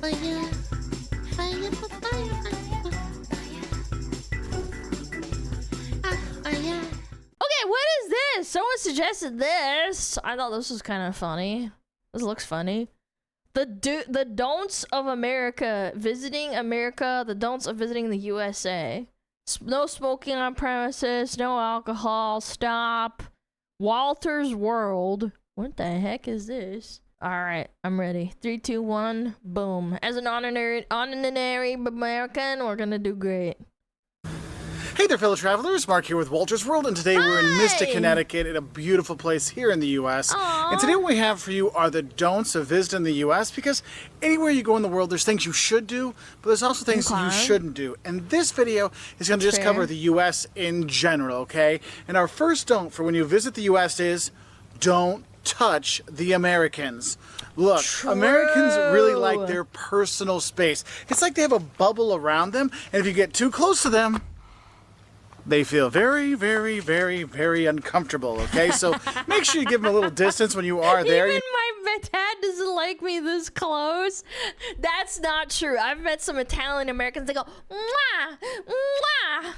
What is this? Someone suggested this. I thought this was kind of funny. This looks funny. The don'ts of America, visiting America, the don'ts of visiting the USA. No smoking on premises, no alcohol, stop. Walter's World. What the heck is this? Alright, I'm ready. 3, 2, 1, boom. As an honorary American, we're gonna do great. Hey there, fellow travelers. Mark here with Walter's World, and today we're in Mystic, Connecticut, in a beautiful place here in the U.S. Aww. And today what we have for you are the don'ts of visiting the U.S. because anywhere you go in the world, there's things you should do, but there's also things you shouldn't do. And this video is going to just cover the U.S. in general, okay? And our first don't for when you visit the U.S. is don't touch the Americans. Look, Americans really like their personal space. It's like they have a bubble around them, and if you get too close to them, they feel very, very, very, very uncomfortable, okay? So make sure you give them a little distance when you are there. Even my dad doesn't like me this close. That's not true. I've met some Italian Americans, they go, mwah, mwah.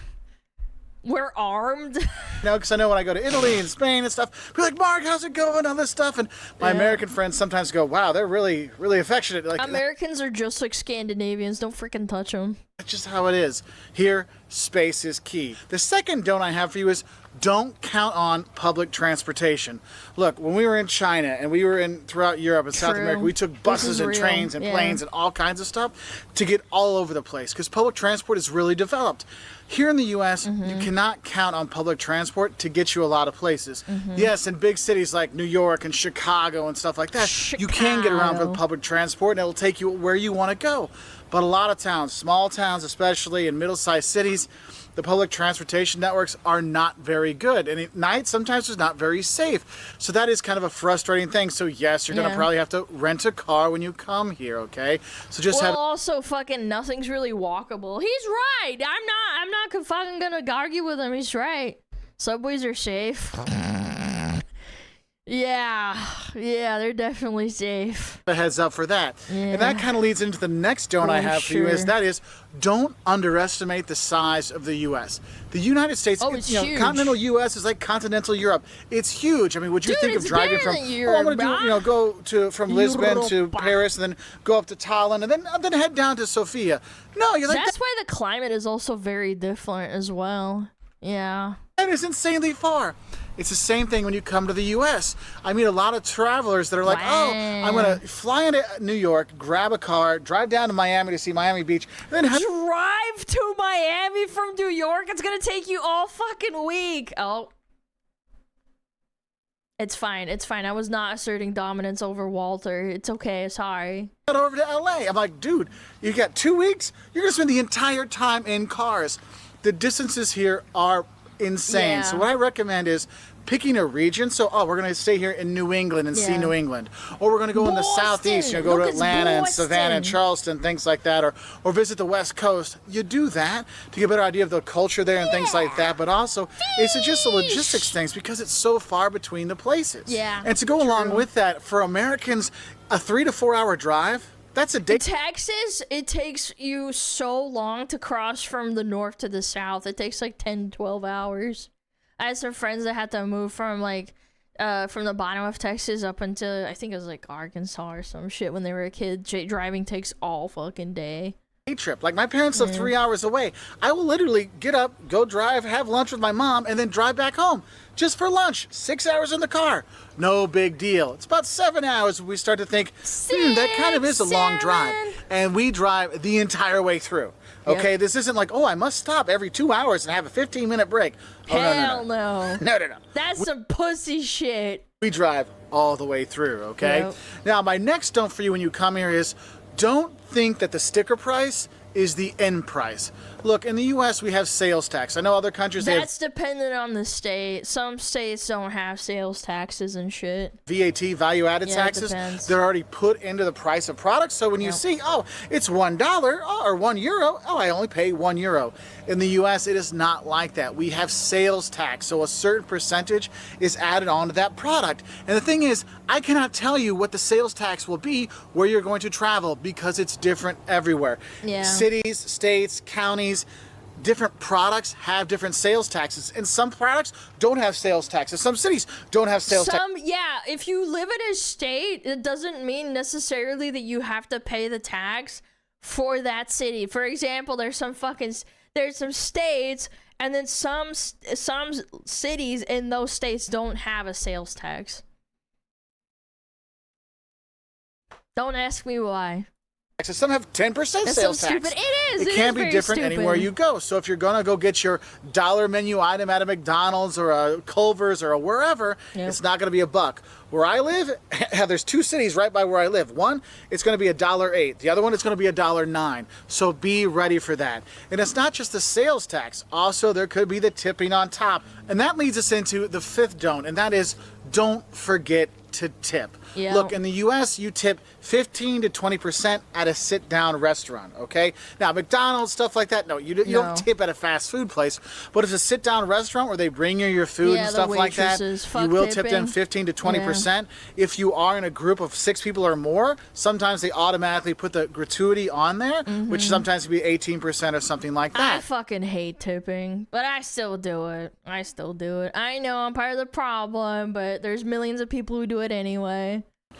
We're armed. No, because I know when I go to Italy and Spain and stuff, we're like, Mark, how's it going? All this stuff. And my American friends sometimes go, wow, they're really, really affectionate. Like, Americans are just like Scandinavians. Don't freaking touch them. That's just how it is. Here, space is key. The second don't I have for you is don't count on public transportation. Look, when we were in China and we were throughout Europe and South America, we took buses and trains and planes and all kinds of stuff to get all over the place because public transport is really developed. Here in the U.S., you cannot count on public transport to get you a lot of places. Yes, in big cities like New York and Chicago and stuff like that, you can get around with public transport and it'll take you where you want to go. But a lot of towns, small towns especially, and middle-sized cities, the public transportation networks are not very good. And at night, sometimes it's not very safe. So that is kind of a frustrating thing. So yes, you're going to probably have to rent a car when you come here, okay? So just also fucking nothing's really walkable. He's right. I'm not fucking gonna argue with him. He's right. Subways are safe. Yeah, they're definitely safe. A heads up for that. And that kind of leads into the next don't I have for you is that is don't underestimate the size of the U.S. The United States, it's huge. Continental U.S. is like continental Europe. It's huge. I mean, would you think of driving from I'm going to go from Lisbon to Paris and then go up to Tallinn and then head down to Sofia? No, you're like that's why the climate is also very different as well. Yeah. That is insanely far. It's the same thing when you come to the U.S. I meet a lot of travelers that are like, oh, I'm going to fly into New York, grab a car, drive down to Miami to see Miami Beach, and then drive to Miami from New York? It's going to take you all fucking week. Oh. It's fine. It's fine. I was not asserting dominance over Walter. It's okay. Sorry. Over to L.A. I'm like, dude, you got 2 weeks? You're going to spend the entire time in cars. The distances here are insane. So what I recommend is picking a region. So, we're going to stay here in New England and see New England. Or we're going to go in the southeast, go to Atlanta and Savannah and Charleston, things like that. Or visit the West Coast. You do that to get a better idea of the culture there and things like that. But also, it's just the logistics things because it's so far between the places. And to go along with that, for Americans, a 3 to 4 hour drive, that's a day. In Texas, it takes you so long to cross from the north to the south. It takes like 10, 12 hours. I had some friends that had to move from from the bottom of Texas up into, I think it was like Arkansas or some shit when they were a kid. Driving takes all fucking day. Trip. Like my parents live 3 hours away. I will literally get up, go drive, have lunch with my mom, and then drive back home just for lunch. 6 hours in the car. No big deal. It's about 7 hours when we start to think, that kind of is a long drive. And we drive the entire way through. Okay, this isn't like, I must stop every 2 hours and have a 15-minute break. Hell no. No. That's some pussy shit. We drive all the way through, okay? Now, my next don't for you when you come here is don't think that the sticker price is the end price. Look, in the U.S. we have sales tax. I know other countries that's dependent on the state. Some states don't have sales taxes and shit. VAT, value-added taxes. They're already put into the price of products. So when you see, oh, it's $1 or €1, oh, I only pay €1. In the U.S., it is not like that. We have sales tax, so a certain percentage is added onto that product. And the thing is, I cannot tell you what the sales tax will be where you're going to travel because it's different everywhere. Yeah. Cities, states, counties, different products have different sales taxes, and some products don't have sales taxes. Some cities don't have sales taxes. Yeah, if you live in a state, it doesn't mean necessarily that you have to pay the tax for that city. For example, there's some states, and then some cities in those states don't have a sales tax. Don't ask me why. Some have 10% sales tax. Stupid. It is. It can be different anywhere you go. So if you're gonna go get your dollar menu item at a McDonald's or a Culver's or a wherever, it's not gonna be $1. Where I live, there's 2 cities right by where I live. One, it's gonna be $1.08. The other one, it's gonna be $1.09. So be ready for that. And it's not just the sales tax. Also, there could be the tipping on top. And that leads us into the 5th don't, and that is don't forget to tip. Yeah. Look, in the U.S., you tip 15 to 20% at a sit-down restaurant, okay? Now, McDonald's, stuff like that, no, you don't tip at a fast food place. But if it's a sit-down restaurant where they bring you your food and stuff like that, you will tip them 15 to 20%. If you are in a group of 6 people or more, sometimes they automatically put the gratuity on there, which sometimes can be 18% or something like that. I fucking hate tipping, but I still do it. I know I'm part of the problem, but there's millions of people who do it anyway.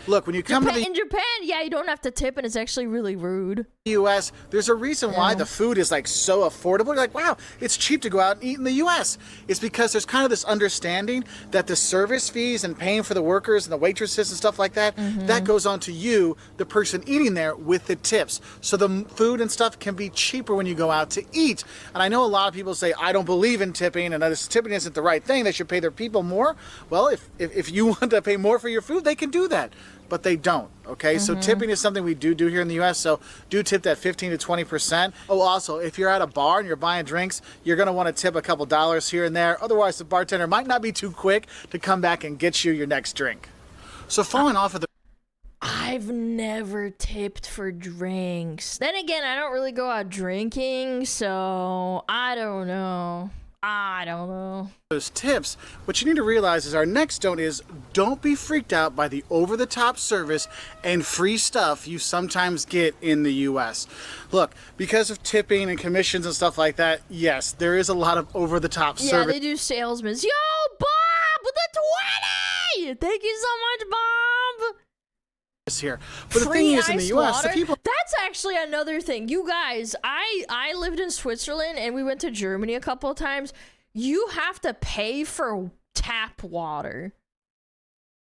Look, when you come in Japan, yeah, you don't have to tip, and it's actually really rude. U.S., there's a reason why the food is like so affordable. You're like, wow, it's cheap to go out and eat in the U.S. It's because there's kind of this understanding that the service fees and paying for the workers and the waitresses and stuff like that, that goes on to you, the person eating there, with the tips. So the food and stuff can be cheaper when you go out to eat. And I know a lot of people say, I don't believe in tipping, and this tipping isn't the right thing. They should pay their people more. Well, if you want to pay more for your food, they can do that. But they don't, okay? So tipping is something we do here in the U.S., so do tip that 15 to 20%. Oh, also, if you're at a bar and you're buying drinks, you're going to want to tip a couple dollars here and there. Otherwise, the bartender might not be too quick to come back and get you your next drink. So following off of the... I've never tipped for drinks. Then again, I don't really go out drinking, so I don't know. Those tips, what you need to realize is our next don't is don't be freaked out by the over-the-top service and free stuff you sometimes get in the U.S. Look, because of tipping and commissions and stuff like that, yes, there is a lot of over-the-top service. Yeah, they do salesmen. Yo, Bob, with the 20! Thank you so much, Bob! Here. But the thing is, in the U.S., the people... That's actually another thing. You guys, I lived in Switzerland, and we went to Germany a couple of times. You have to pay for tap water.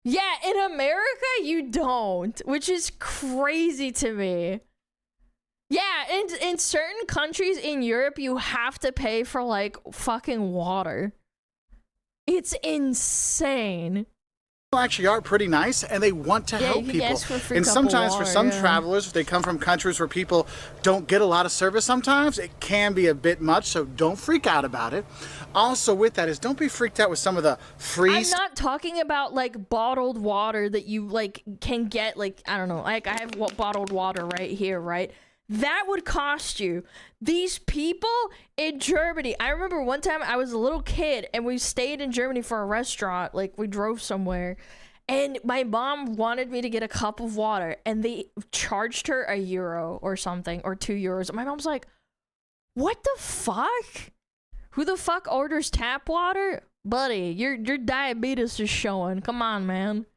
Yeah, in America, you don't, which is crazy to me. Yeah, in certain countries in Europe, you have to pay for, like, fucking water. It's insane. Actually are pretty nice, and they want to help people. And sometimes for some travelers, if they come from countries where people don't get a lot of service, sometimes it can be a bit much, so don't freak out about it. Also with that is don't be freaked out with some of the free... I'm not talking about like bottled water that you like can get, like, I don't know, like I have bottled water right here, right? That would cost you. These people in Germany, I remember one time I was a little kid and we stayed in Germany for a restaurant, like we drove somewhere, and my mom wanted me to get a cup of water and they charged her €1 or something, or €2. And my mom's like, what the fuck? Who the fuck orders tap water? Buddy, your diabetes is showing. Come on, man.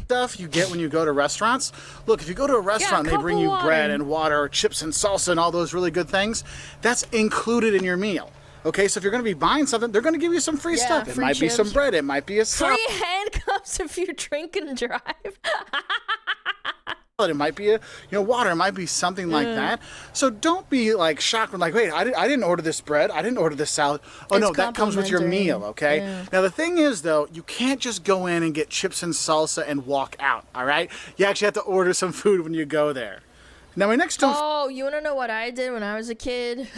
Stuff you get when you go to restaurants. Look, if you go to a restaurant and they bring you bread and water or chips and salsa and all those really good things, that's included in your meal. Okay, so if you're going to be buying something, they're going to give you some free stuff. It might be some bread, it might be a salad. Free handcuffs if you drink and drive. It might be water. It might be something like that. So don't be like shocked when like, wait, I didn't order this bread. I didn't order this salad. Oh no, that comes with your meal. Okay. Yeah. Now the thing is though, you can't just go in and get chips and salsa and walk out. All right. You actually have to order some food when you go there. Now my next don't. Oh, you wanna know what I did when I was a kid?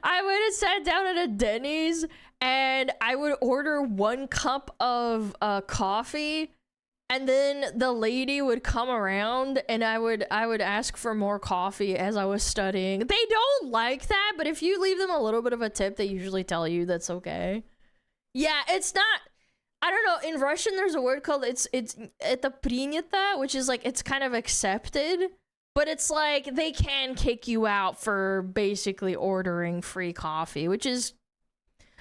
I went and sat down at a Denny's, and I would order 1 cup of coffee, and then the lady would come around, and I would ask for more coffee as I was studying. They don't like that, but if you leave them a little bit of a tip, they usually tell you that's okay. Yeah, it's not. I don't know. In Russian, there's a word called it's это принято, which is like it's kind of accepted, but it's like they can kick you out for basically ordering free coffee, which is.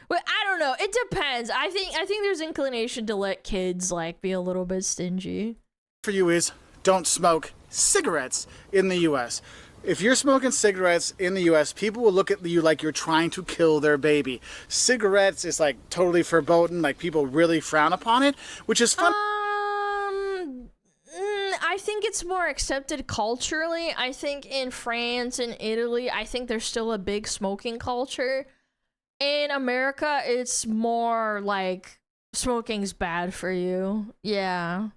Well, I don't know. It depends. I think there's inclination to let kids like be a little bit stingy. For you is don't smoke cigarettes in the U.S. If you're smoking cigarettes in the U.S., people will look at you like you're trying to kill their baby. Cigarettes is like totally verboten. Like people really frown upon it, which is fun. I think it's more accepted culturally. I think in France and Italy, I think there's still a big smoking culture. In America, it's more like smoking's bad for you. Yeah.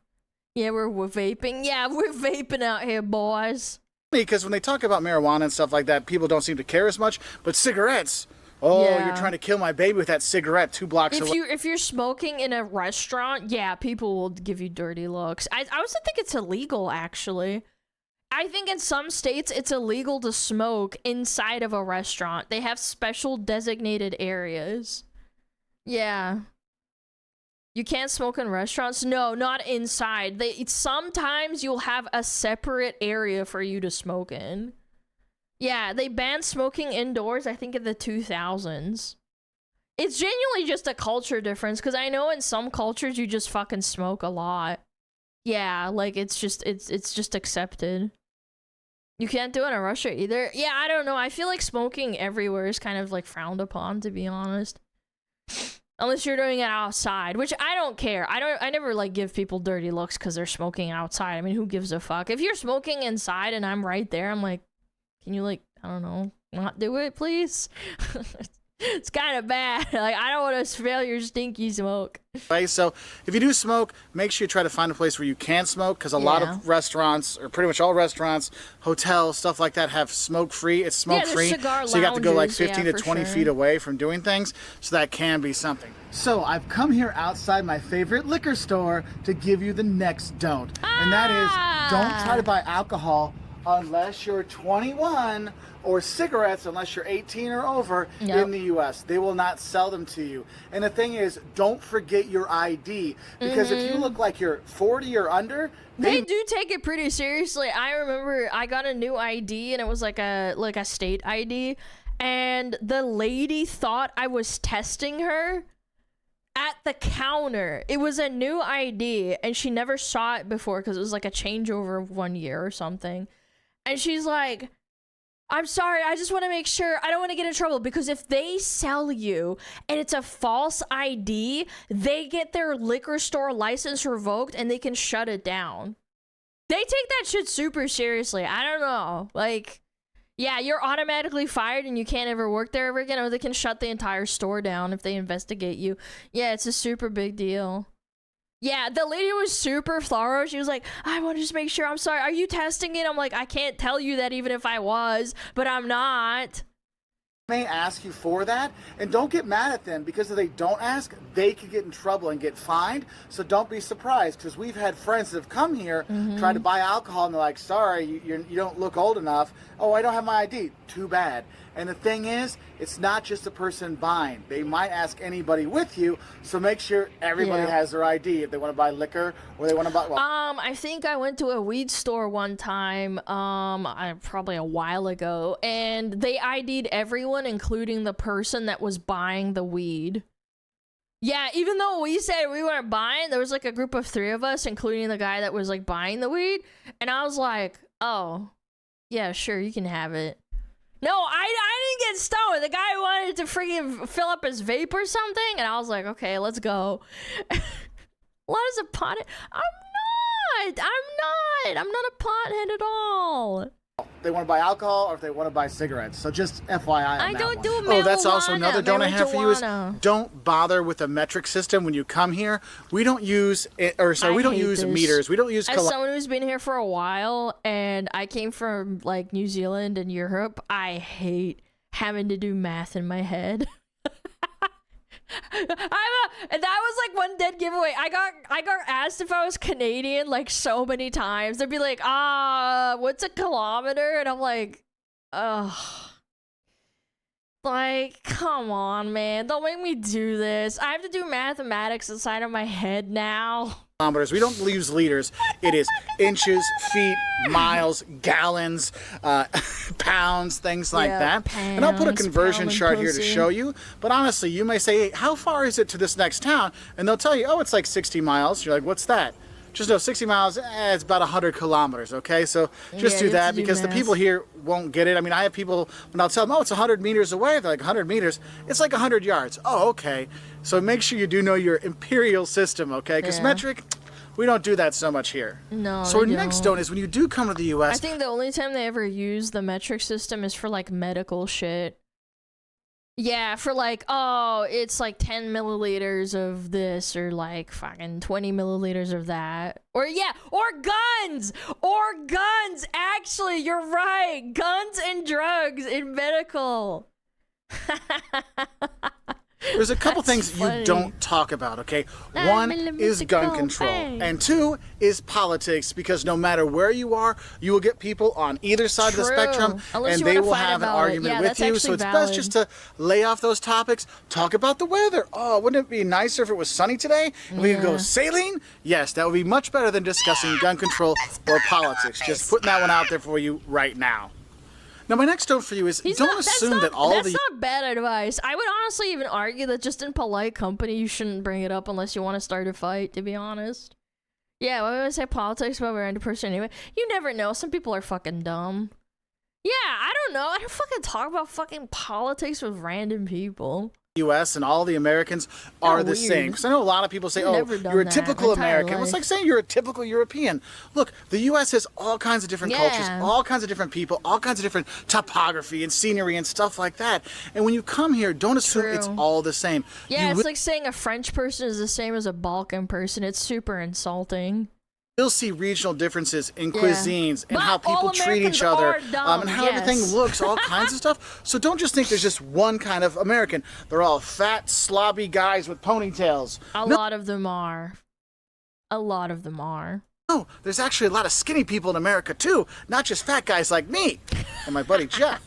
Yeah, we're vaping. Yeah, we're vaping out here, boys. Because when they talk about marijuana and stuff like that, people don't seem to care as much. But cigarettes, you're trying to kill my baby with that cigarette 2 blocks away. If you're smoking in a restaurant, yeah, people will give you dirty looks. I also think it's illegal, actually. I think in some states it's illegal to smoke inside of a restaurant. They have special designated areas. Yeah. You can't smoke in restaurants? No, not inside. Sometimes you'll have a separate area for you to smoke in. Yeah, they banned smoking indoors, I think in the 2000s. It's genuinely just a culture difference, because I know in some cultures you just fucking smoke a lot. Yeah, like it's just accepted. You can't do it in Russia either. Yeah, I don't know. I feel like smoking everywhere is kind of like frowned upon, to be honest. Unless you're doing it outside, which I don't care. I never like give people dirty looks because they're smoking outside. I mean, who gives a fuck? If you're smoking inside and I'm right there, I'm like, can you like, I don't know, not do it, please? It's kind of bad. Like, I don't want to smell your stinky smoke. Right, so if you do smoke, make sure you try to find a place where you can smoke, because a lot of restaurants, or pretty much all restaurants, hotels, stuff like that, have smoke-free. It's smoke-free, so you have to go like 15 to 20 feet away from doing things, so that can be something. So I've come here outside my favorite liquor store to give you the next don't, and that is don't try to buy alcohol unless you're 21, or cigarettes unless you're 18 or over in the U.S. They will not sell them to you. And the thing is, don't forget your ID, because if you look like you're 40 or under, they do take it pretty seriously. I remember I got a new ID, and it was like a state ID, and the lady thought I was testing her at the counter. It was a new ID, and she never saw it before because it was like a changeover of 1 year or something. And she's like, I'm sorry, I just want to make sure I don't want to get in trouble, because if they sell you and it's a false ID, they get their liquor store license revoked and they can shut it down. They take that shit super seriously. I don't know. Like, yeah, you're automatically fired and you can't ever work there ever again, or they can shut the entire store down if they investigate you. Yeah, it's a super big deal. Yeah, the lady was super thorough. She was like, I want to just make sure. I'm sorry. Are you testing it? I'm like, I can't tell you that even if I was, but I'm not. May ask you for that, and don't get mad at them, because if they don't ask, they could get in trouble and get fined. So don't be surprised, because we've had friends that have come here, try to buy alcohol, and they're like, sorry, you don't look old enough. Oh, I don't have my ID. Too bad. And the thing is, it's not just the person buying. They might ask anybody with you, so make sure everybody has their ID if they want to buy liquor or they want to buy. Well, I think I went to a weed store one time, probably a while ago, and they ID'd everyone, including the person that was buying the weed. Yeah, even though we said we weren't buying, there was like a group of 3 of us, including the guy that was like buying the weed, and I was like, oh, yeah, sure, you can have it. No, I didn't get stoned. The guy wanted to freaking fill up his vape or something, and I was like, okay, let's go. What is a pothead? I'm not a pothead at all. they want to buy alcohol or if they want to buy cigarettes. So just FYI on I that don't one. do marijuana. Oh, that's also another don't I have for you is marijuana. don't bother with a metric system when you come here. We don't use we don't use meters. We don't use As someone who's been here for a while and I came from like New Zealand and Europe, I hate having to do math in my head. And that was like one dead giveaway. I got asked if I was Canadian like so many times. They'd be like, what's a kilometer? And I'm like, ugh. Like, come on, man. Don't make me do this. I have to do mathematics inside of my head now. Kilometers. We don't use liters. It is inches, feet, miles, gallons, pounds, things like that. Pounds, and I'll put a conversion chart here to pussy. show you. But honestly, you may say, hey, how far is it to this next town? And they'll tell you, oh, it's like 60 miles. You're like, what's that? Just know 60 miles, it's about 100 kilometers, okay? So just do that because the people here won't get it. I mean, I have people, when I'll tell them, oh, it's 100 meters away, they're like, 100 meters? It's like 100 yards. Oh, okay. So make sure you do know your imperial system, okay? Because metric, we don't do that so much here. No, so our they next don't. don't is when you do come to the U.S. I think the only time they ever use the metric system is for like medical shit. Yeah, for like, oh, it's like 10 milliliters of this or like fucking 20 milliliters of that. Or yeah, or guns! Or guns! Actually, you're right. Guns and drugs in medical. There's a couple things funny. you don't talk about, okay? One is gun control, and two is politics, because no matter where you are, you will get people on either side of the spectrum, Unless and you they wanna will fight have an about it. argument Yeah, with that's you, actually so it's valid. best just to lay off those topics, talk about the weather. Oh, wouldn't it be nicer if it was sunny today? If we could go sailing? Yes, that would be much better than discussing gun control or politics. Just putting that one out there for you right now. Now, my next note for you is don't assume that all that's the... not bad advice. I would honestly even argue that just in polite company, you shouldn't bring it up unless you want to start a fight, to be honest. Yeah, why would I say politics about a random person anyway? You never know. Some people are fucking dumb. Yeah, I don't know. I don't fucking talk about fucking politics with random people. U.S. and all the Americans are the same. Because I know a lot of people say, oh, you're a typical American. Well, it's like saying you're a typical European. Look, the U.S. has all kinds of different cultures, all kinds of different people, all kinds of different topography and scenery and stuff like that. And when you come here, don't assume it's all the same. Yeah, it's like saying a French person is the same as a Balkan person. It's super insulting. You'll see regional differences in cuisines and how people treat each other and how everything looks, all kinds of stuff. So don't just think there's just one kind of American. They're all fat, slobby guys with ponytails. A lot of them are. A lot of them are. No, there's actually a lot of skinny people in America too, not just fat guys like me and my buddy Jeff.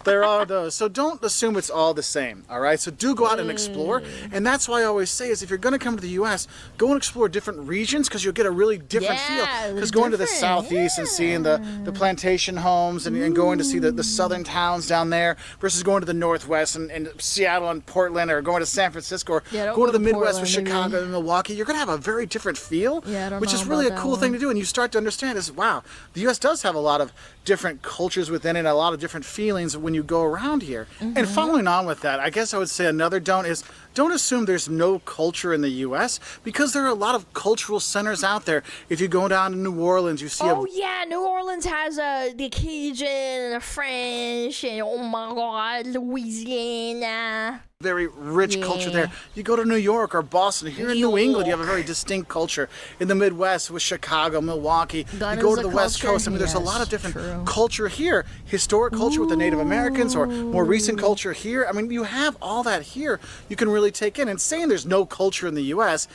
There are those. So don't assume it's all the same, all right? So do go out and explore. And that's why I always say is if you're going to come to the U.S., go and explore different regions because you'll get a really different feel. Because going to the southeast and seeing the plantation homes and going to see the southern towns down there versus going to the northwest and Seattle and Portland or going to San Francisco or going to the Midwest with Chicago and Milwaukee, you're going to have a very different feel, which is really a cool thing to do. And you start to understand is, wow, the U.S. does have a lot of different cultures within it, a lot of different feelings when you go around here. And following on with that, I guess I would say another don't is don't assume there's no culture in the U.S. because there are a lot of cultural centers out there. If you go down to New Orleans, you see yeah, New Orleans has the Cajun and the French and oh my God, Louisiana. Very rich culture there. You go to New York or Boston. Here in New England, you have a very distinct culture. In the Midwest with Chicago, Milwaukee. You go to the West Coast. I mean, there's a lot of different culture here. Historic culture with the Native Americans or more recent culture here. I mean, you have all that here you can really take in. And saying there's no culture in the U.S.,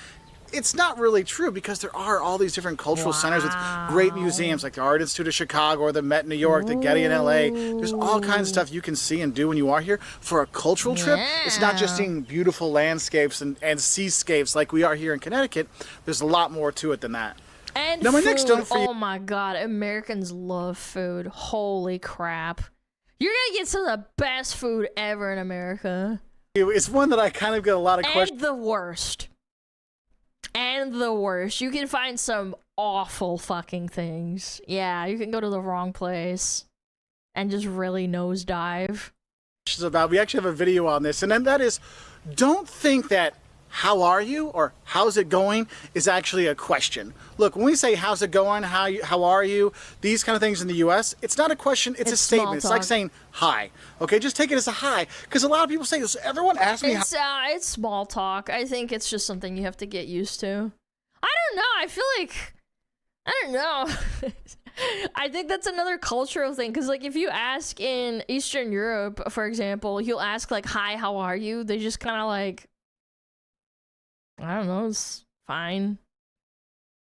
it's not really true because there are all these different cultural centers with great museums like the Art Institute of Chicago or the Met in New York, the Getty in LA. There's all kinds of stuff you can see and do when you are here. For a cultural trip, it's not just seeing beautiful landscapes and seascapes like we are here in Connecticut. There's a lot more to it than that. And now, my food. next don't for you. Oh my God, Americans love food. Holy crap. You're gonna get some of the best food ever in America. It's one that I kind of get a lot of questions. And the worst. And the worst. You can find some awful fucking things. Yeah, you can go to the wrong place and just really nosedive. About. We actually have a video on this, and then that is, don't think that how are you or how's it going is actually a question. Look, when we say how's it going, how are you, these kind of things in the US, it's not a question, it's a statement. It's like saying hi. Okay, just take it as a hi. Because a lot of people say this. Everyone asks me it's small talk. I think it's just something you have to get used to. I don't know. I feel like, I don't know. I think that's another cultural thing. Because, like, if you ask in Eastern Europe, for example, you'll ask, like, hi, how are you? They just kind of, like, I don't know, it's fine.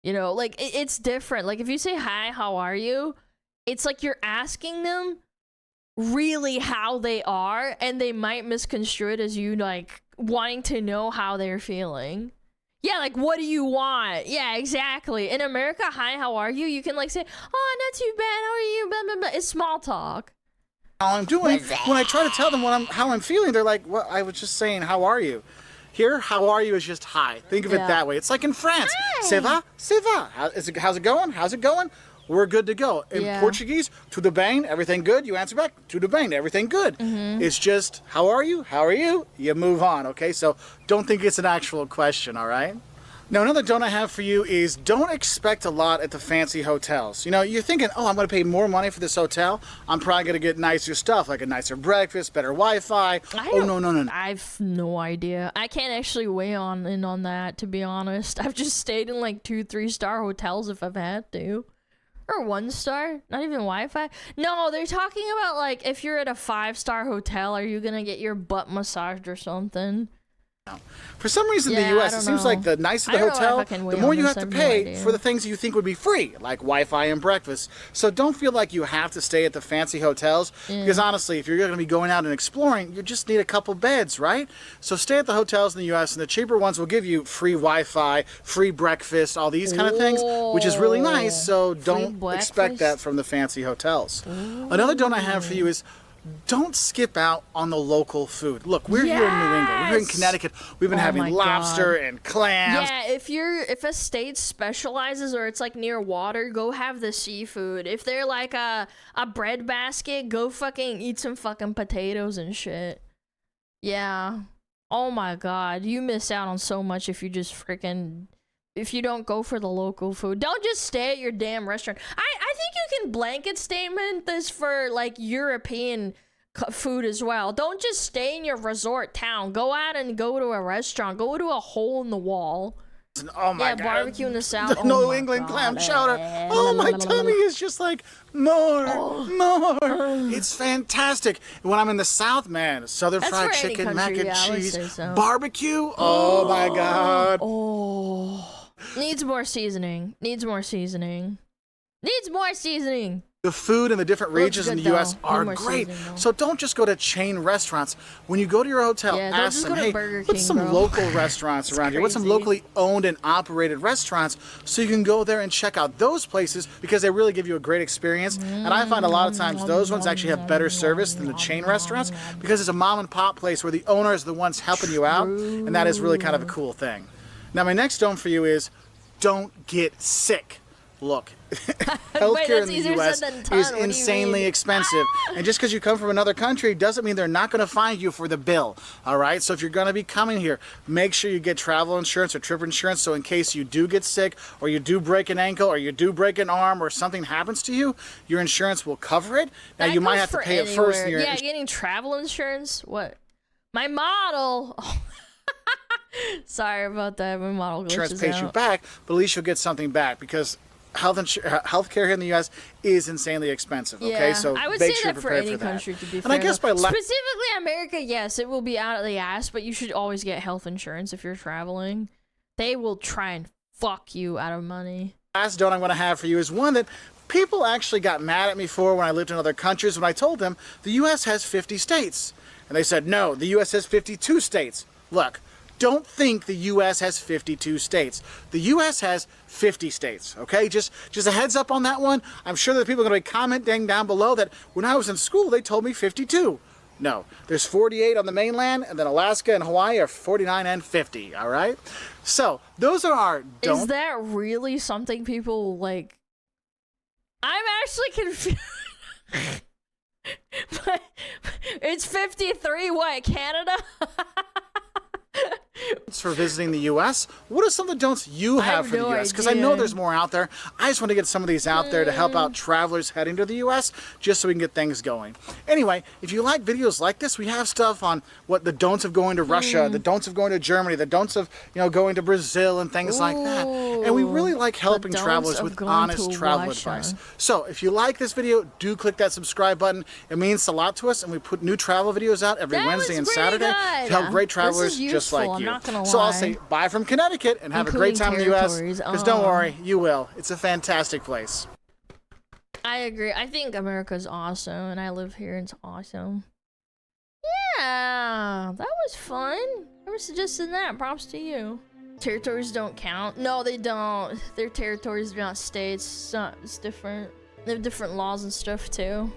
You know, like, it's different. Like, if you say, hi, how are you? It's like you're asking them really how they are, and they might misconstrue it as you, like, wanting to know how they're feeling. Yeah, like, what do you want? Yeah, exactly. In America, hi, how are you? You can, like, say, oh, not too bad, how are you? Blah, blah, blah. It's small talk. How I'm doing. When I try to tell them how I'm feeling, they're like, well, I was just saying, how are you? Here, how are you is just hi. Think of it that way. It's like in France. Hi. Ça va? Ça va. How's it going? How's it going? We're good to go. In Portuguese, tudo bem, everything good. You answer back, tudo bem, everything good. It's just, how are you? How are you? You move on, okay? So don't think it's an actual question, all right? Now, another don't I have for you is don't expect a lot at the fancy hotels. You know, you're thinking, oh, I'm going to pay more money for this hotel. I'm probably going to get nicer stuff, like a nicer breakfast, better Wi-Fi. No. I've no idea. I can't actually weigh in on that, to be honest. I've just stayed in, like, 2-3-star hotels if I've had to. Or 1-star? Not even Wi-Fi? No, they're talking about, like, if you're at a 5-star hotel, are you going to get your butt massaged or something? For some reason, in the U.S., it seems like the nicer the hotel, the more you have to pay for the things that you think would be free, like Wi-Fi and breakfast. So don't feel like you have to stay at the fancy hotels, because honestly, if you're going to be going out and exploring, you just need a couple beds, right? So stay at the hotels in the U.S., and the cheaper ones will give you free Wi-Fi, free breakfast, all these kind of things, which is really nice, so don't expect that from the fancy hotels. Another don't I have for you is don't skip out on the local food. Look, we're here in New England. We're here in Connecticut. We've been having lobster and clams. Yeah, if a state specializes or it's like near water, go have the seafood. If they're like a bread basket, go fucking eat some fucking potatoes and shit. Yeah. Oh my god, you miss out on so much if you just if you don't go for the local food. Don't just stay at your damn restaurant. I think you can blanket statement this for, like, European food as well. Don't just stay in your resort town. Go out and go to a restaurant. Go to a hole in the wall. Oh my god. Yeah, barbecue in the south. The New England clam chowder. Oh, my tummy is just like, more. It's fantastic. When I'm in the South, man, southern fried chicken, mac and cheese, barbecue. Oh my god. Needs more seasoning. The food in the different regions in the U.S. are great. So don't just go to chain restaurants. When you go to your hotel, ask them, hey, what's some local restaurants around here? What's some locally owned and operated restaurants? So you can go there and check out those places because they really give you a great experience. And I find a lot of times those ones actually have better service than the chain restaurants because it's a mom and pop place where the owner is the ones helping you out. And that is really kind of a cool thing. Now, my next don't for you is don't get sick. Look, healthcare in the U.S. is insanely expensive. And just because you come from another country doesn't mean they're not going to find you for the bill. All right? So if you're going to be coming here, make sure you get travel insurance or trip insurance so in case you do get sick or you do break an ankle or you do break an arm or something happens to you, your insurance will cover it. Now, you might have to pay it first. Yeah, getting travel insurance? What? My model... Sorry about that. My model glitches insurance pays you back, but at least you'll get something back because healthcare here in the U.S. is insanely expensive. Okay, so I would make say sure that you're for prepared any for that. country, to be fair. And I guess specifically America, yes, it will be out of the ass, but you should always get health insurance if you're traveling. They will try and fuck you out of money. Last don't I'm going to have for you is one that people actually got mad at me for when I lived in other countries when I told them the U.S. has 50 states. And they said, no, the U.S. has 52 states. Look, don't think the U.S. has 52 states. The U.S. has 50 states, okay? Just a heads up on that one. I'm sure that people are going to be commenting down below that when I was in school, they told me 52. No, there's 48 on the mainland, and then Alaska and Hawaii are 49 and 50, all right? So, those are our don't... Is that really something people, like... I'm actually confused. But it's 53, what, Canada? for visiting the U.S.? What are some of the don'ts you have for the U.S.? Because I know there's more out there. I just want to get some of these out there to help out travelers heading to the U.S. just so we can get things going. Anyway, if you like videos like this, we have stuff on what the don'ts of going to Russia, the don'ts of going to Germany, the don'ts of going to Brazil and things like that. And we really like helping travelers with honest travel advice. So if you like this video, do click that subscribe button. It means a lot to us, and we put new travel videos out every Wednesday and Saturday to help great travelers just like you. So I'll say bye from Connecticut and have a great time in the U.S. Because don't worry, you will. It's a fantastic place. I agree. I think America's awesome, and I live here, and it's awesome. Yeah, that was fun. Whoever suggested that, props to you. Territories don't count. No, they don't. Their territories are not states. It's different. They have different laws and stuff, too.